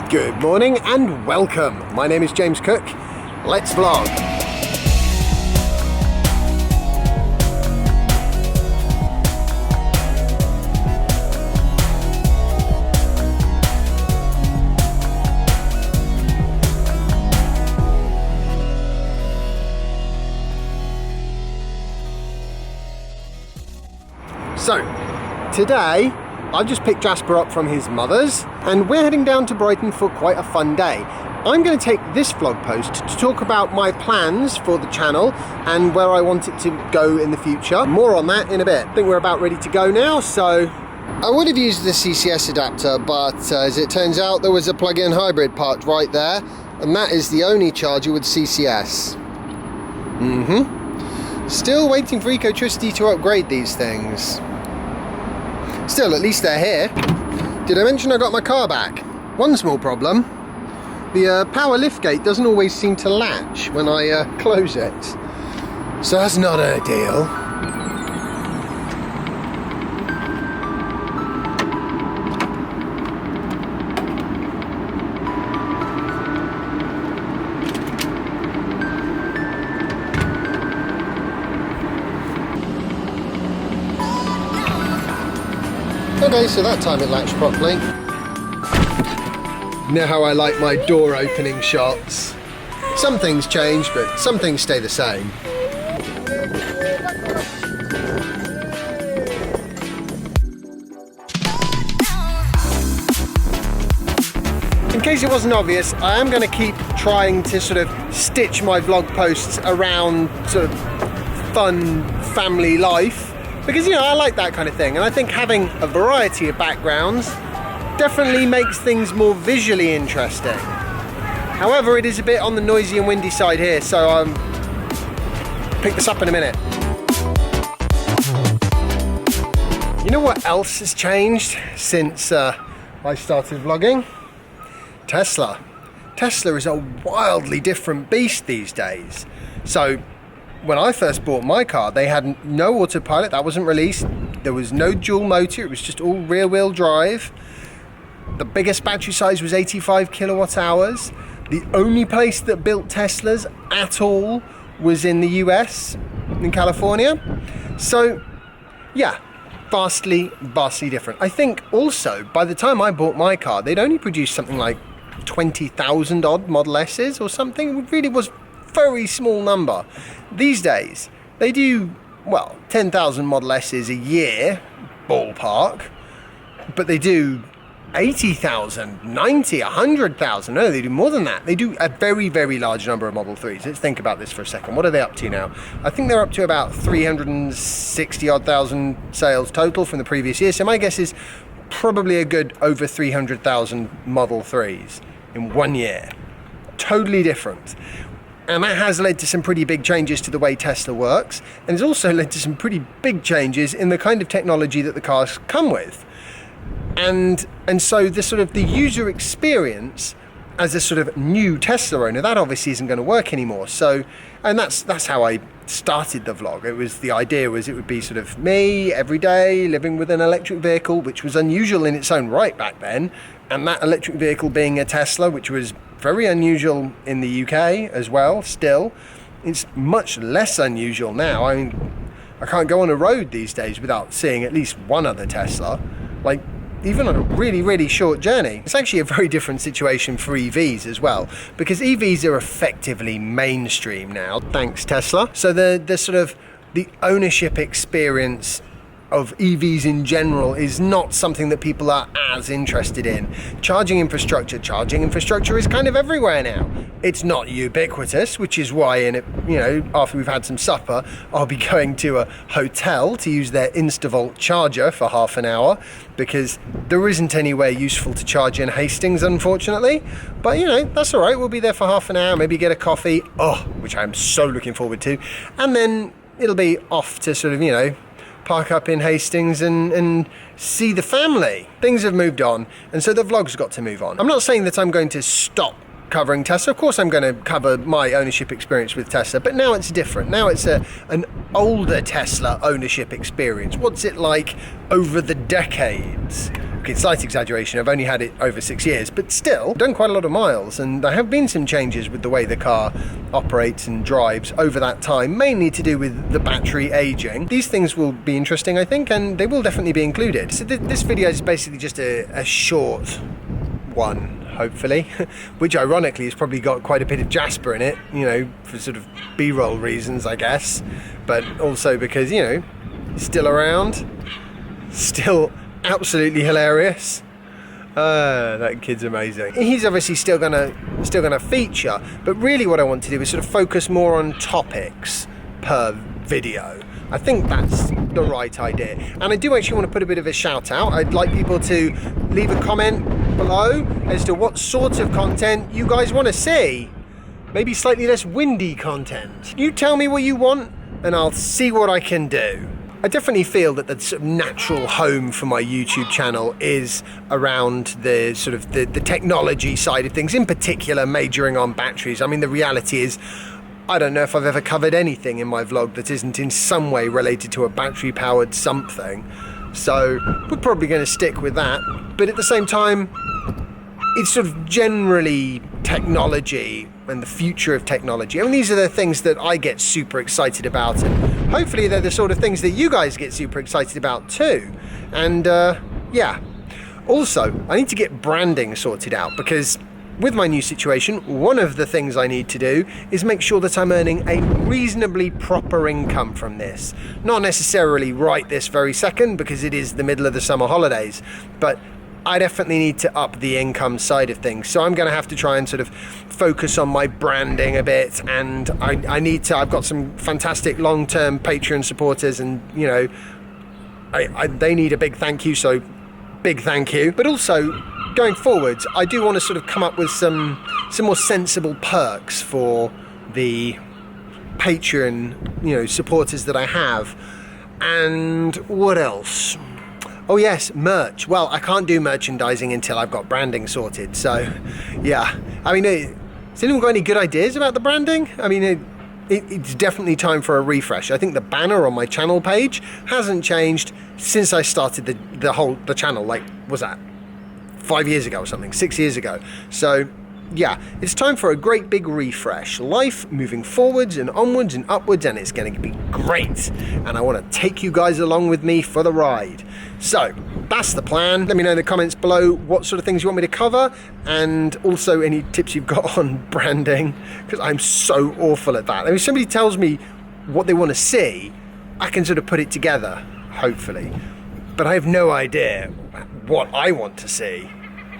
Good morning and welcome. My name is James Cook. Let's vlog. So, today I've just picked Jasper up from his mother's and we're heading down to Brighton for quite a fun day. I'm going to take this vlog post to talk about my plans for the channel and where I want it to go in the future. More on that in a bit. I think we're about ready to go now, so I would have used the CCS adapter, but as it turns out there was a plug-in hybrid parked right there, and that is the only charger with CCS. Still waiting for Ecotricity to upgrade these things. Still, at least they're here. Did I mention I got my car back? One small problem. The power liftgate doesn't always seem to latch when I close it. So that's not ideal. Okay, so that time it latched properly. Now I like my door opening shots. Some things change, but some things stay the same. In case it wasn't obvious, I am going to keep trying to sort of stitch my vlog posts around sort of fun family life. Because, you know, I like that kind of thing, and I think having a variety of backgrounds definitely makes things more visually interesting. However, it is a bit on the noisy and windy side here, so I'll pick this up in a minute. You know what else has changed since I started vlogging? Tesla. Tesla is a wildly different beast these days. So, when I first bought my car, they had no autopilot, that wasn't released. There was no dual motor, it was just all rear wheel drive. The biggest battery size was 85 kilowatt hours. The only place that built Teslas at all was in the US, in California. So, yeah, vastly different. I think also, by the time I bought my car, they'd only produced something like 20,000 odd Model S's or something. It really was very small number. These days they do, well, 10,000 Model S's a year, ballpark, but they do 80,000, 90, 100,000. No, they do more than that. They do a very large number of Model 3s. Let's think about this for a second. What are they up to now? I think they're up to about 360 odd thousand sales total from the previous year, so my guess is probably a good over 300,000 Model 3s in 1 year. Totally different. And that has led to some pretty big changes to the way Tesla works, and it's also led to some pretty big changes in the kind of technology that the cars come with. And so the sort of the user experience as a sort of new Tesla owner, that obviously isn't going to work anymore. So, and that's how I started the vlog. It was, the idea was it would be sort of me every day living with an electric vehicle, which was unusual in its own right back then, and that electric vehicle being a Tesla, which was very unusual in the UK as well. Still, it's much less unusual now. I mean, I can't go on a road these days without seeing at least one other Tesla, like even on a really short journey. It's actually a very different situation for EVs as well, because EVs are effectively mainstream now, thanks Tesla. So the sort of the ownership experience of EVs in general is not something that people are as interested in. Charging infrastructure is kind of everywhere now. It's not ubiquitous, which is why after we've had some supper, I'll be going to a hotel to use their InstaVolt charger for half an hour, because there isn't anywhere useful to charge in Hastings, unfortunately. But that's all right. We'll be there for half an hour, maybe get a coffee, which I'm so looking forward to, and then it'll be off to sort of park up in Hastings and see the family. Things have moved on, and so the vlog's got to move on. I'm not saying that I'm going to stop covering Tesla. Of course I'm going to cover my ownership experience with Tesla, but now it's different. Now it's an older Tesla ownership experience. What's it like over the decades? look, it's slight exaggeration, I've only had it over 6 years, but still, I've done quite a lot of miles, and there have been some changes with the way the car operates and drives over that time, mainly to do with the battery aging. These things will be interesting, I think, and they will definitely be included. So this video is basically just a short one, hopefully, which ironically has probably got quite a bit of Jasper in it, you know, for sort of B-roll reasons, I guess, but also because, you know, still around, still absolutely hilarious. That kid's amazing. He's obviously still gonna feature, but really what I want to do is sort of focus more on topics per video. I think that's the right idea. And I do actually want to put a bit of a shout out. I'd like people to leave a comment below as to what sort of content you guys want to see. Maybe slightly less windy content. You tell me what you want and I'll see what I can do. I definitely feel that the sort of natural home for my YouTube channel is around the sort of the technology side of things, in particular majoring on batteries. I mean, the reality is, I don't know if I've ever covered anything in my vlog that isn't in some way related to a battery powered something. So we're probably going to stick with that. But at the same time, it's sort of generally technology and the future of technology. I mean, these are the things that I get super excited about, and hopefully they're the sort of things that you guys get super excited about too. And yeah, also I need to get branding sorted out, because with my new situation, one of the things I need to do is make sure that I'm earning a reasonably proper income from this. Not necessarily right this very second, because it is the middle of the summer holidays, but I definitely need to up the income side of things. So I'm going to have to try and sort of focus on my branding a bit, and I've got some fantastic long-term Patreon supporters, and you know, they need a big thank you, so big thank you. But also, going forwards, I do want to sort of come up with some more sensible perks for the Patreon, you know, supporters that I have. And what else? Oh yes, merch. Well, I can't do merchandising until I've got branding sorted. So, yeah. I mean, has anyone got any good ideas about the branding? I mean, it's definitely time for a refresh. I think the banner on my channel page hasn't changed since I started the channel. Like, was that 5 years ago or something, 6 years ago. So yeah, it's time for a great big refresh. Life moving forwards and onwards and upwards, and it's going to be great. And I want to take you guys along with me for the ride. So that's the plan. Let me know in the comments below what sort of things you want me to cover, and also any tips you've got on branding, because I'm so awful at that. I mean, if somebody tells me what they want to see, I can sort of put it together, hopefully. But I have no idea what I want to see.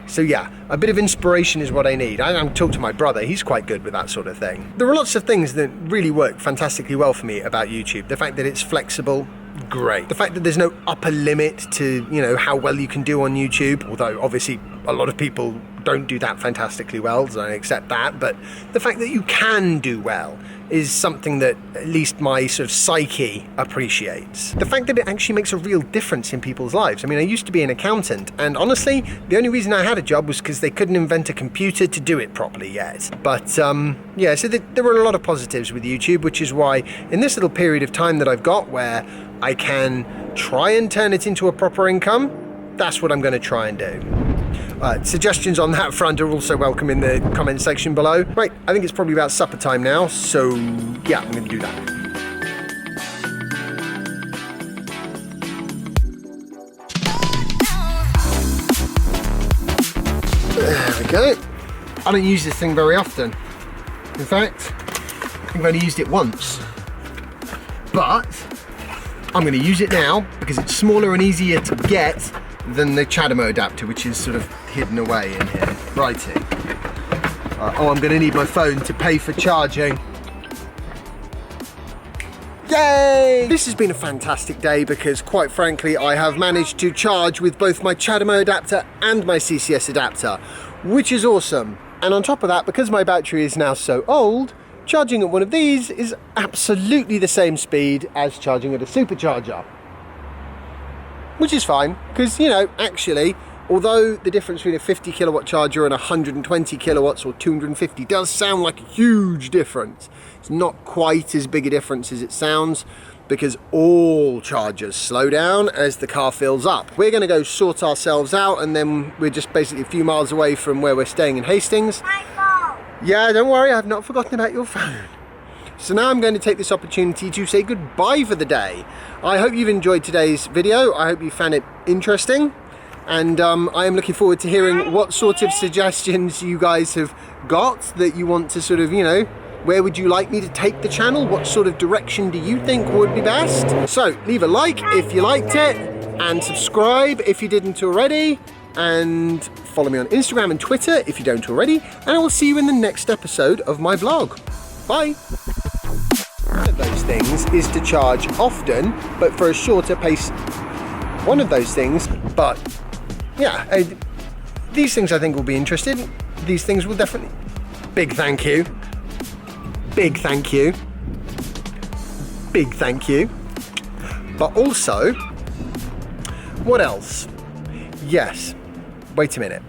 So yeah, a bit of inspiration is what I need. I'm talking to my brother, he's quite good with that sort of thing. There are lots of things that really work fantastically well for me about YouTube. The fact that it's flexible, great. The fact that there's no upper limit to, you know, how well you can do on YouTube, although obviously a lot of people don't do that fantastically well, so I accept that, but the fact that you can do well is something that at least my sort of psyche appreciates. The fact that it actually makes a real difference in people's lives. I mean, I used to be an accountant, and honestly, the only reason I had a job was because they couldn't invent a computer to do it properly yet. But yeah, so there were a lot of positives with YouTube, which is why in this little period of time that I've got where I can try and turn it into a proper income, that's what I'm going to try and do. Suggestions on that front are also welcome in the comment section below. Right, I think it's probably about supper time now, so yeah, I'm going to do that. There we go. I don't use this thing very often. In fact, I've only used it once. But I'm going to use it now because it's smaller and easier to get than the CHAdeMO adapter, which is sort of hidden away in here. Righty. Oh, I'm going to need my phone to pay for charging. Yay! This has been a fantastic day because, quite frankly, I have managed to charge with both my CHAdeMO adapter and my CCS adapter, which is awesome. And on top of that, because my battery is now so old, charging at one of these is absolutely the same speed as charging at a supercharger. Which is fine, because, you know, actually, although the difference between a 50 kilowatt charger and 120 kilowatts or 250 does sound like a huge difference, it's not quite as big a difference as it sounds. because all chargers slow down as the car fills up. We're going to go sort ourselves out, and then we're just basically a few miles away from where we're staying in Hastings. My phone. Yeah, don't worry, I've not forgotten about your phone. So now I'm going to take this opportunity to say goodbye for the day. I hope you've enjoyed today's video. I hope you found it interesting. And I am looking forward to hearing what sort of suggestions you guys have got that you want to sort of, you know, where would you like me to take the channel? What sort of direction do you think would be best? So leave a like if you liked it, and subscribe if you didn't already, and follow me on Instagram and Twitter if you don't already, and I will see you in the next episode of my vlog. Bye. One of those things is to charge often, but for a shorter pace. One of those things, but yeah, these things I think will be interested. These things will definitely. Big thank you. Big thank you. Big thank you. But also, what else? Yes, wait a minute.